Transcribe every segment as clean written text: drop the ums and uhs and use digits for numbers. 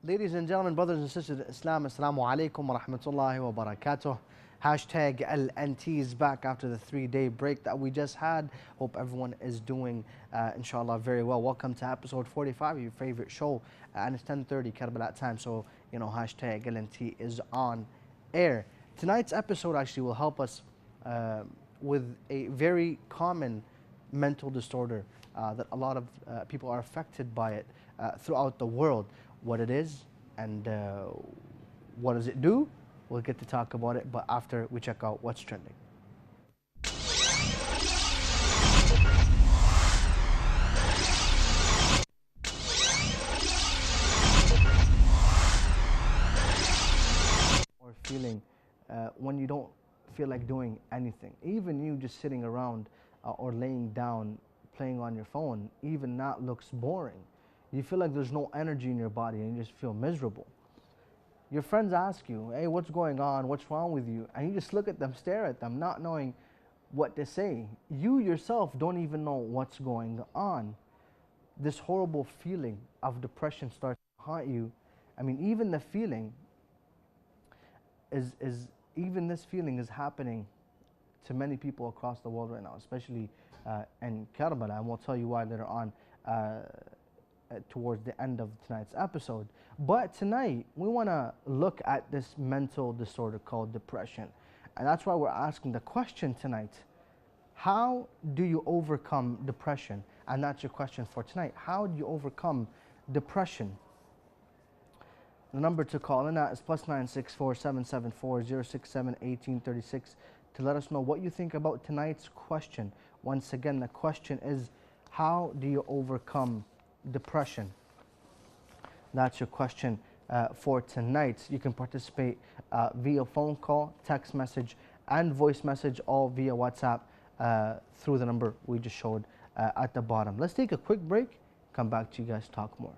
Ladies and gentlemen, brothers and sisters in Islam, Assalamu alaikum wa rahmatullahi wa barakatuh. Hashtag LNT is back after the 3-day break that we just had. Hope everyone is doing, inshallah, very well. Welcome to episode 45 of your favorite show. And it's 10:30 Karbala time, so, hashtag LNT is on air. Tonight's episode actually will help us with a very common mental disorder that a lot of people are affected by it throughout the world. What it is and what does it do, we'll get to talk about it, but after we check out what's trending. Or feeling when you don't feel like doing anything, even you just sitting around or laying down playing on your phone, even that looks boring. You feel like there's no energy in your body and you just feel miserable. Your friends ask you, hey, what's going on? What's wrong with you? And you just look at them, stare at them, not knowing what to say. You yourself don't even know what's going on. This horrible feeling of depression starts to haunt you. I mean, even the feeling even this feeling is happening to many people across the world right now, especially in Karbala, and we'll tell you why later on towards the end of tonight's episode. But tonight we want to look at this mental disorder called depression, and that's why we're asking the question tonight: how do you overcome depression? And that's your question for tonight. How do you overcome depression? The number to call in at is +964 774 067 1836 to let us know what you think about tonight's question. Once again, the question is, how do you overcome depression? That's your question for tonight. You can participate via phone call, text message, and voice message, all via WhatsApp through the number we just showed at the bottom. Let's take a quick break, come back to you guys, talk more.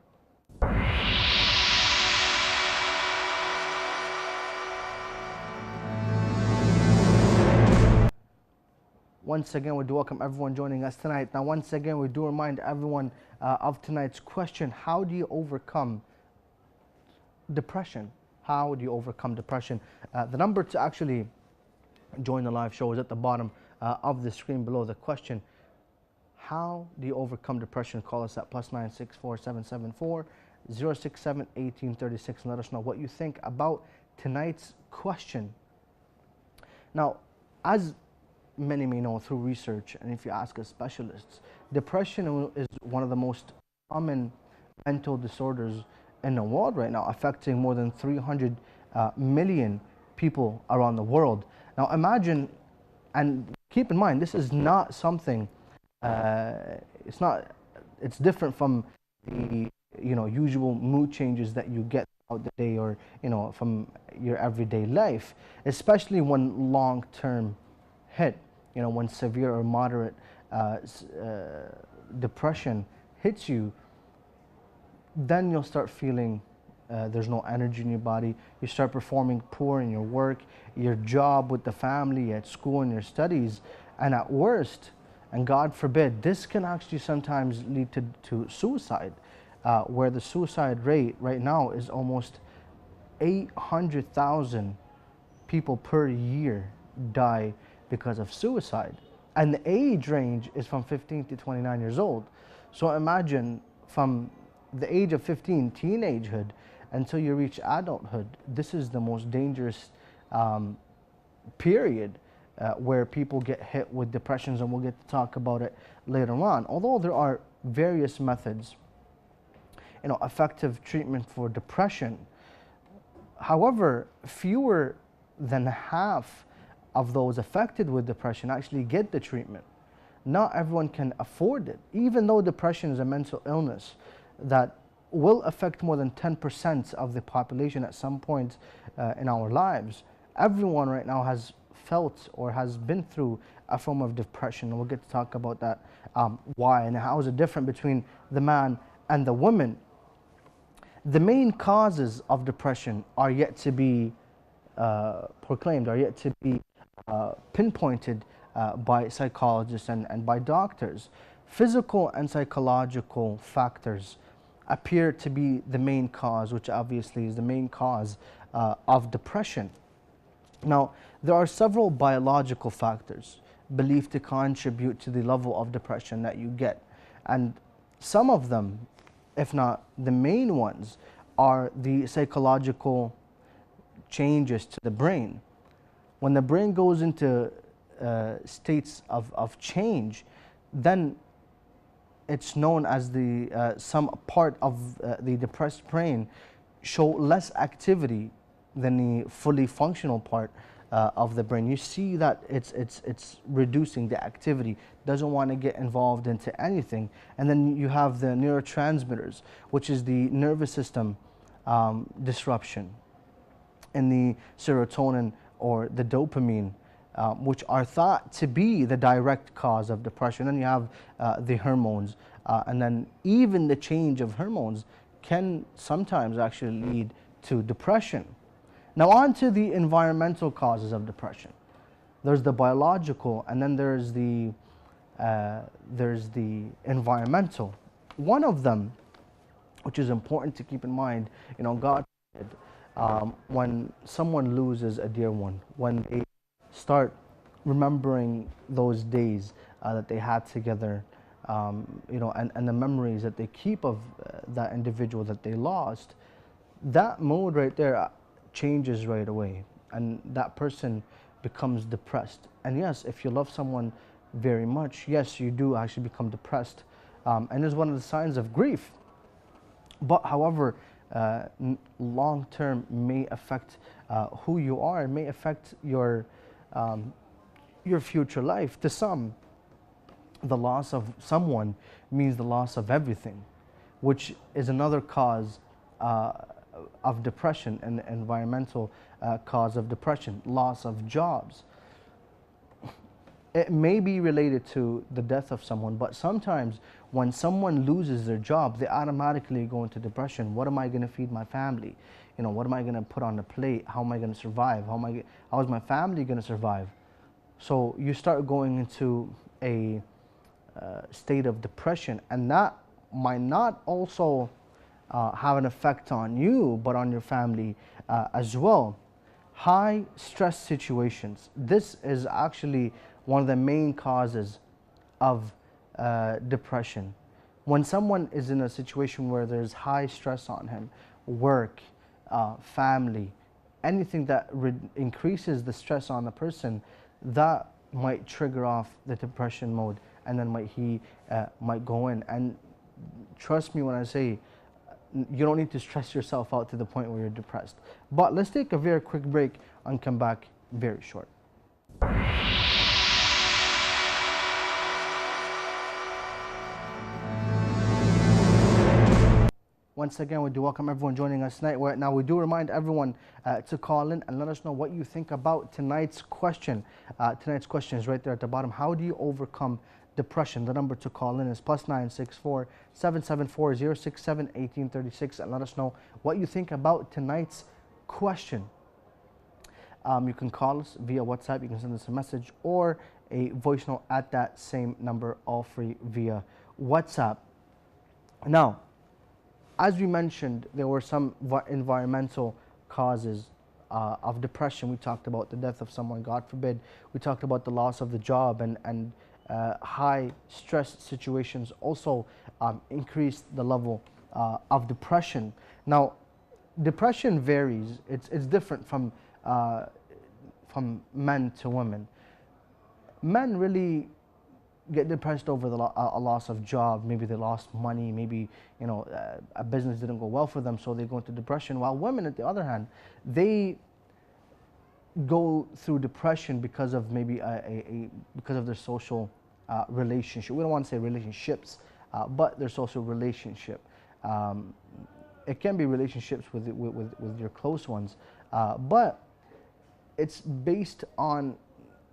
Once again, we do welcome everyone joining us tonight. Now, once again, we do remind everyone of tonight's question: how do you overcome depression? How do you overcome depression? The number to actually join the live show is at the bottom of the screen below the question. How do you overcome depression? Call us at +964 774 067 1836 and let us know what you think about tonight's question. Now, as many may know through research, and if you ask us specialists, depression is one of the most common mental disorders in the world right now, affecting more than 300 million people around the world. Now imagine, and keep in mind, this is not something, it's different from the usual mood changes that you get throughout the day, or from your everyday life, especially when long-term hit. When severe or moderate depression hits you, then you'll start feeling there's no energy in your body. You start performing poor in your work, your job, with the family, at school, and your studies. And at worst, and God forbid, this can actually sometimes lead to suicide, where the suicide rate right now is almost 800,000 people per year die because of suicide, and the age range is from 15 to 29 years old. So imagine, from the age of 15, teenagehood, until you reach adulthood, this is the most dangerous period where people get hit with depressions, and we'll get to talk about it later on. Although there are various methods, effective treatment for depression, however, fewer than half of those affected with depression actually get the treatment. Not everyone can afford it, even though depression is a mental illness that will affect more than 10% of the population at some point in our lives. Everyone right now has felt or has been through a form of depression, and we'll get to talk about that, why and how is it different between the man and the woman. The main causes of depression are yet to be proclaimed, are yet to be pinpointed by psychologists and by doctors. Physical and psychological factors appear to be the main cause, which obviously is the main cause of depression. Now, there are several biological factors believed to contribute to the level of depression that you get. And some of them, if not the main ones, are the psychological changes to the brain. When the brain goes into states of change, then it's known as the some part of the depressed brain show less activity than the fully functional part of the brain. You see that it's reducing the activity, doesn't want to get involved into anything. And then you have the neurotransmitters, which is the nervous system disruption, and the serotonin or the dopamine, which are thought to be the direct cause of depression. And you have the hormones, and then even the change of hormones can sometimes actually lead to depression. Now on to the environmental causes of depression. There's the biological, and then there's the environmental. One of them, which is important to keep in mind, you know, God forbid, when someone loses a dear one, when they start remembering those days that they had together, you know, and the memories that they keep of that individual that they lost, that mood right there changes right away, and that person becomes depressed. And yes, if you love someone very much, yes, you do actually become depressed, and it's one of the signs of grief. But however, long term may affect who you are, and may affect your future life. To some, the loss of someone means the loss of everything, which is another cause of depression, and the environmental cause of depression. Loss of jobs. It may be related to the death of someone, but sometimes when someone loses their job, they automatically go into depression. What am I going to feed my family? You know, what am I going to put on the plate? How am I going to survive? How is my family going to survive? So you start going into a state of depression, and that might not also have an effect on you, but on your family as well. High stress situations. This is actually one of the main causes of depression. When someone is in a situation where there's high stress on him, work, family, anything that increases the stress on the person, that might trigger off the depression mode, and then he might go in. And trust me when I say, you don't need to stress yourself out to the point where you're depressed. But let's take a very quick break and come back very short. Once again, we do welcome everyone joining us tonight. Now, we do remind everyone to call in and let us know what you think about tonight's question. Tonight's question is right there at the bottom. How do you overcome depression? The number to call in is +964 774 067 1836, and let us know what you think about tonight's question. You can call us via WhatsApp, you can send us a message or a voice note at that same number, all free via WhatsApp. Now, as we mentioned, there were some environmental causes of depression. We talked about the death of someone, God forbid. We talked about the loss of the job, and high stress situations also increase the level of depression. Now, depression varies. It's different from men to women. Men really get depressed over a loss of job. Maybe they lost money. Maybe, you know, a business didn't go well for them, so they go into depression. While women, at the other hand, they go through depression because of maybe because of their social relationship. We don't want to say relationships, but their social relationship. It can be relationships with your close ones, but it's based on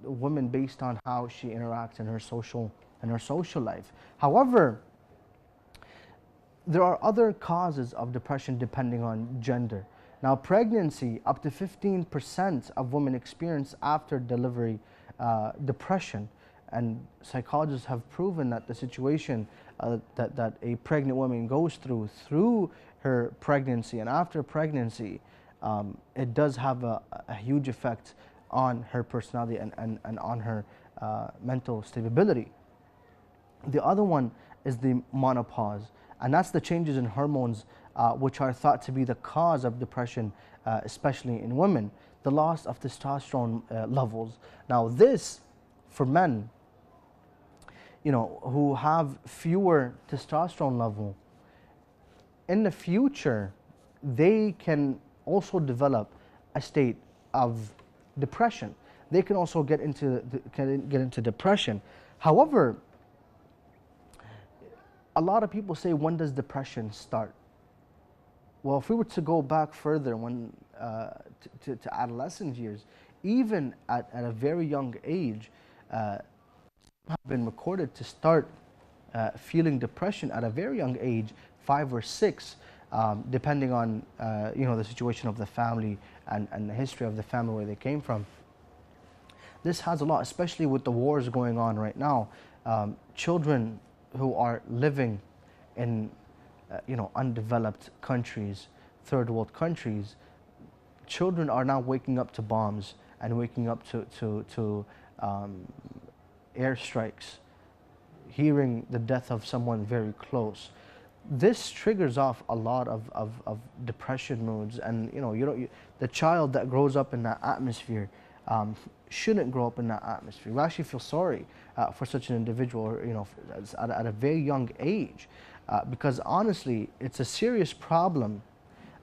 women, based on how she interacts in her social life. However, there are other causes of depression depending on gender. Now, pregnancy, up to 15% of women experience after delivery depression, and psychologists have proven that the situation that a pregnant woman goes through her pregnancy and after pregnancy, it does have a huge effect on her personality and on her mental stability. The other one is the menopause, and that's the changes in hormones which are thought to be the cause of depression, especially in women. The loss of testosterone levels. Now this, for men, who have fewer testosterone level, in the future, they can also develop a state of depression. They can also get into depression. However, a lot of people say, when does depression start? Well, if we were to go back further, to adolescent years, even at a very young age, have been recorded to start feeling depression at a very young age, 5 or 6, depending on the situation of the family and the history of the family where they came from. This has a lot, especially with the wars going on right now. Children who are living in undeveloped countries, third world countries, children are now waking up to bombs and waking up to airstrikes, hearing the death of someone very close. This triggers off a lot of depression moods, and the child that grows up in that atmosphere shouldn't grow up in that atmosphere. We actually feel sorry for such an individual, at a very young age, because honestly, it's a serious problem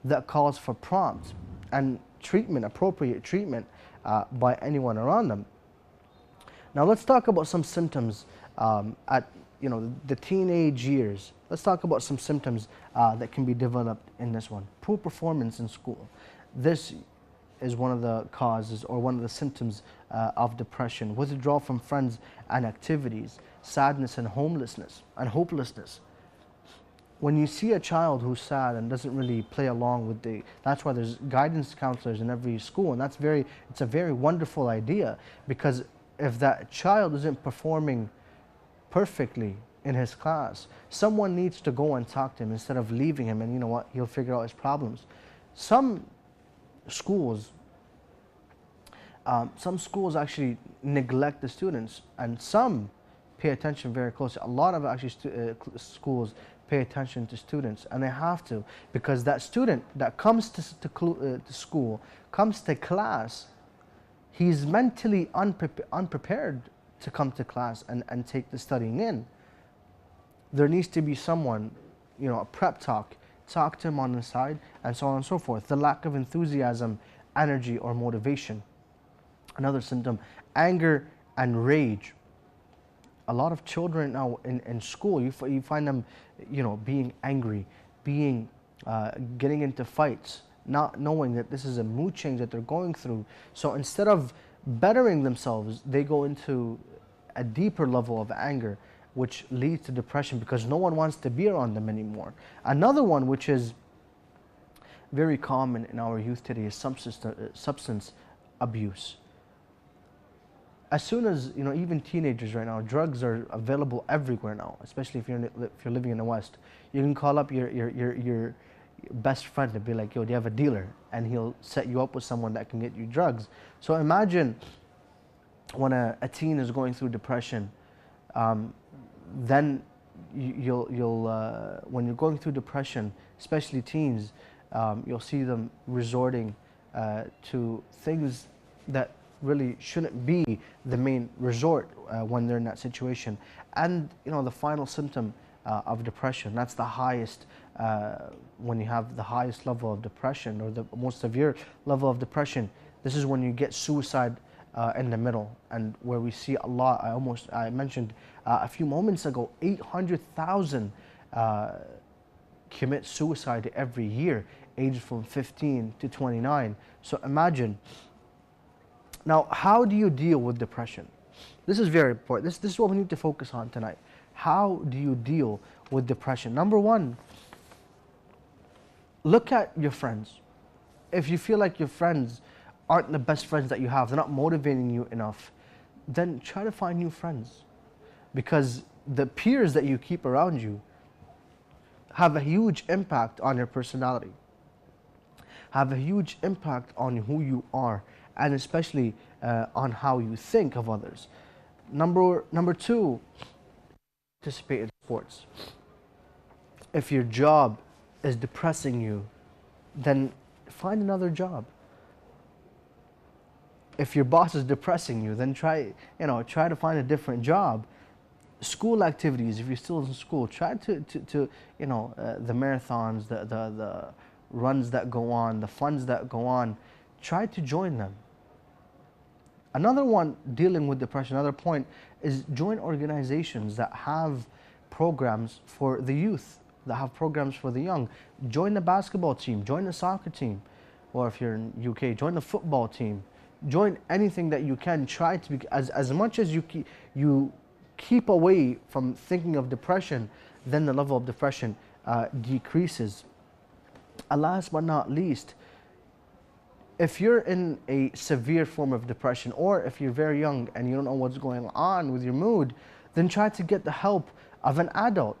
that calls for prompt and treatment, appropriate treatment by anyone around them. Now let's talk about some symptoms at the teenage years. Let's talk about some symptoms that can be developed in this one. Poor performance in school. This is one of the causes or one of the symptoms of depression. Withdrawal from friends and activities, sadness and homelessness and hopelessness. When you see a child who's sad and doesn't really play along with that's why there's guidance counselors in every school, and it's a very wonderful idea, because if that child isn't performing perfectly in his class, someone needs to go and talk to him instead of leaving him, and you know what, he'll figure out his problems. Some schools actually neglect the students, and some pay attention very closely. A lot of schools pay attention to students, and they have to, because that student that comes to school, comes to class, he's mentally unprepared to come to class and take the studying in. There needs to be someone, a prep talk to him on the side, and so on and so forth. The lack of enthusiasm, energy, or motivation. Another symptom, anger and rage. A lot of children now in school, you find them, being angry, getting into fights, not knowing that this is a mood change that they're going through. So instead of bettering themselves, they go into a deeper level of anger, which leads to depression because no one wants to be around them anymore. Another one, which is very common in our youth today, is substance abuse. As soon as, even teenagers right now, drugs are available everywhere now, especially if you're living in the West. You can call up your best friend and be like, yo, do you have a dealer? And he'll set you up with someone that can get you drugs. So imagine when a teen is going through depression, then when you're going through depression, especially teens, you'll see them resorting to things that really shouldn't be the main resort when they're in that situation. And the final symptom of depression, that's the highest, when you have the highest level of depression or the most severe level of depression, this is when you get suicide in the middle, and where we see a lot. I mentioned a few moments ago, 800,000 commit suicide every year, aged from 15 to 29. So imagine. Now, how do you deal with depression? This is very important. This is what we need to focus on tonight. How do you deal with depression? Number one, look at your friends. If you feel like your friends aren't the best friends that you have, they're not motivating you enough, then try to find new friends. Because the peers that you keep around you have a huge impact on your personality, have a huge impact on who you are, and especially on how you think of others. Number two, participate in sports. If your job is depressing you, then find another job. If your boss is depressing you, then try to find a different job. School activities, if you're still in school, try to the marathons, the runs that go on, the funds that go on, try to join them. Another one dealing with depression, another point, is join organizations that have programs for the youth, that have programs for the young. Join the basketball team, join the soccer team, or if you're in UK, join the football team. Join anything that you can. Try to be, as much as you keep away from thinking of depression, then the level of depression decreases. And last but not least, if you're in a severe form of depression, or if you're very young and you don't know what's going on with your mood, then try to get the help of an adult,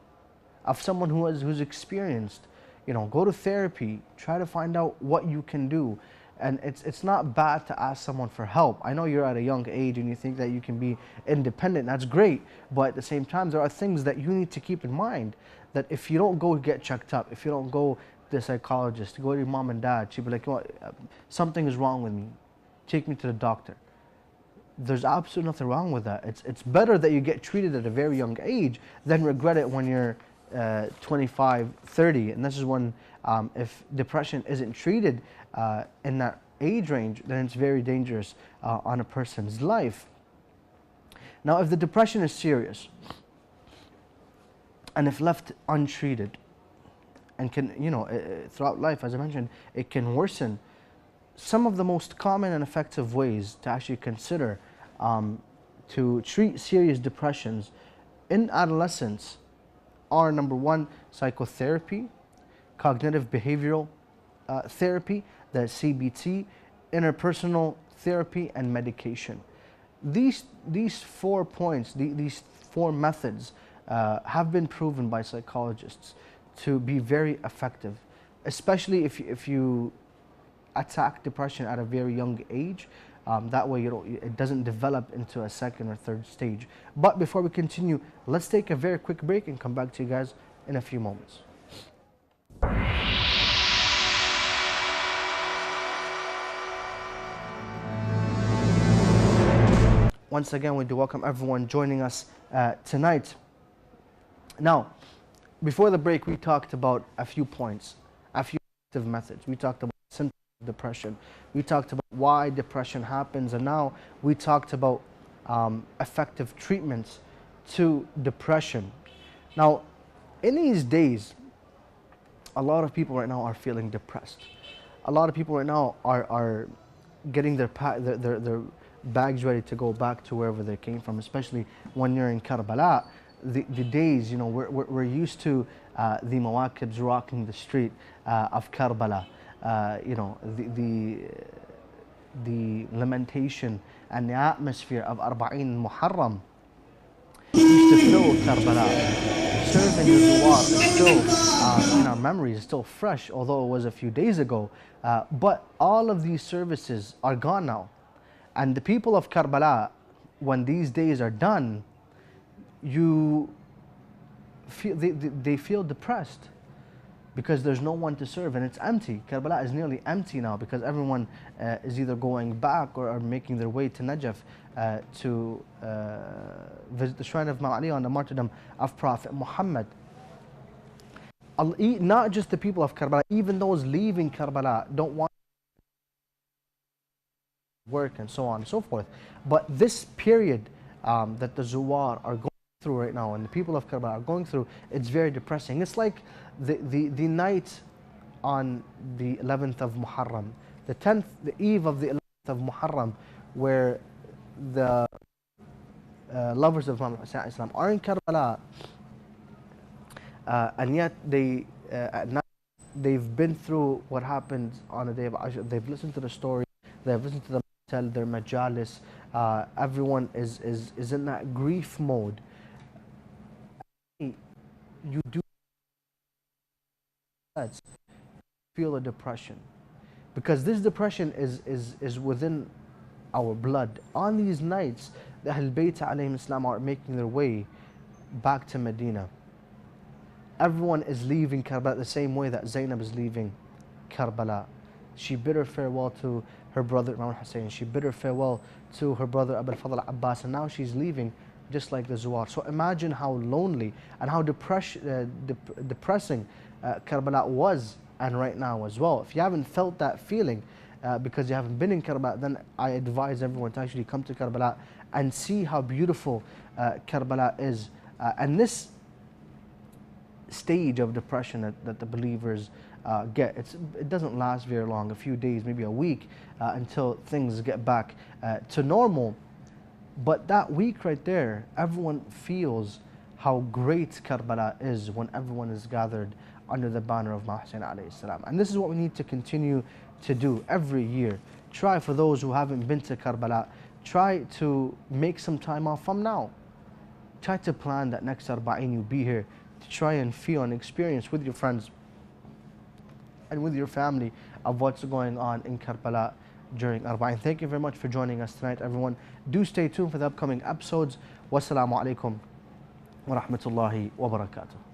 of someone who's experienced. Go to therapy, try to find out what you can do. And it's not bad to ask someone for help. I know you're at a young age and you think that you can be independent, that's great, but at the same time there are things that you need to keep in mind, that if you don't go get checked up, if you don't go to the psychologist, go to your mom and dad, she'll be like, something is wrong with me, take me to the doctor. There's absolutely nothing wrong with that. It's better that you get treated at a very young age than regret it when you're 25, 30, and this is when if depression isn't treated in that age range, then it's very dangerous on a person's life. Now, if the depression is serious and if left untreated, and can, throughout life, as I mentioned, it can worsen. Some of the most common and effective ways to actually consider to treat serious depressions in adolescence are: number one, psychotherapy, cognitive behavioral therapy, the CBT, interpersonal therapy, and medication. These 4 points, these 4 methods have been proven by psychologists to be very effective, especially if you attack depression at a very young age. That way it doesn't develop into a second or third stage. But before we continue, let's take a very quick break and come back to you guys in a few moments. Once again, we do welcome everyone joining us tonight. Now, before the break, we talked about a few points, a few effective methods. We talked about symptoms of depression. We talked about why depression happens, and now we talked about effective treatments to depression. Now, in these days, a lot of people right now are feeling depressed. A lot of people right now are getting their bags ready to go back to wherever they came from, especially when you're in Karbala. The days, we're used to the mawakibs rocking the street of Karbala, the lamentation and the atmosphere of Arba'in Muharram used to fill Karbala. Serving the Zuwar is still in our memories, is still fresh, although it was a few days ago. But all of these services are gone now. And the people of Karbala, when these days are done, they feel depressed because there's no one to serve and it's empty. Karbala is nearly empty now because everyone is either going back or are making their way to Najaf to visit the shrine of Imam Ali on the martyrdom of Prophet Muhammad. Not just the people of Karbala, even those leaving Karbala don't want work and so on and so forth. But this period that the Zuwar are going through right now and the people of Karbala are going through, it's very depressing. It's like the night on the 11th of Muharram, the eve of the 11th of Muharram, where the lovers of Imam Hussein are in Karbala, and yet at night they've been through what happened on the day of Ashura. They've listened to the story, they've listened to their majalis. Everyone is in that grief mode. you do feel a depression, because this depression is within our blood. On these nights, the Ahl Bayt alayhim Islam are making their way back to Medina. Everyone is leaving Karbala the same way that Zainab is leaving Karbala. She bid her farewell to her brother Imam Hussein. She bid her farewell to her brother Abu al-Fadl Abbas, and now she's leaving just like the Zuwar. So imagine how lonely and how depressing Karbala was, and right now as well. If you haven't felt that feeling because you haven't been in Karbala, then I advise everyone to actually come to Karbala and see how beautiful Karbala is. And this stage of depression that the believers get, it doesn't last very long, a few days, maybe a week, until things get back to normal. But that week right there, everyone feels how great Karbala is when everyone is gathered under the banner of Imam Hussein alayhi salam. And this is what we need to continue to do every year. Try, for those who haven't been to Karbala, try to make some time off from now. Try to plan that next Arba'in you be here to try and feel and experience with your friends and with your family of what's going on in Karbala during Arba'in. Thank you very much for joining us tonight, everyone. Do stay tuned for the upcoming episodes. Wassalamu alaikum wa rahmatullahi wa barakatuh.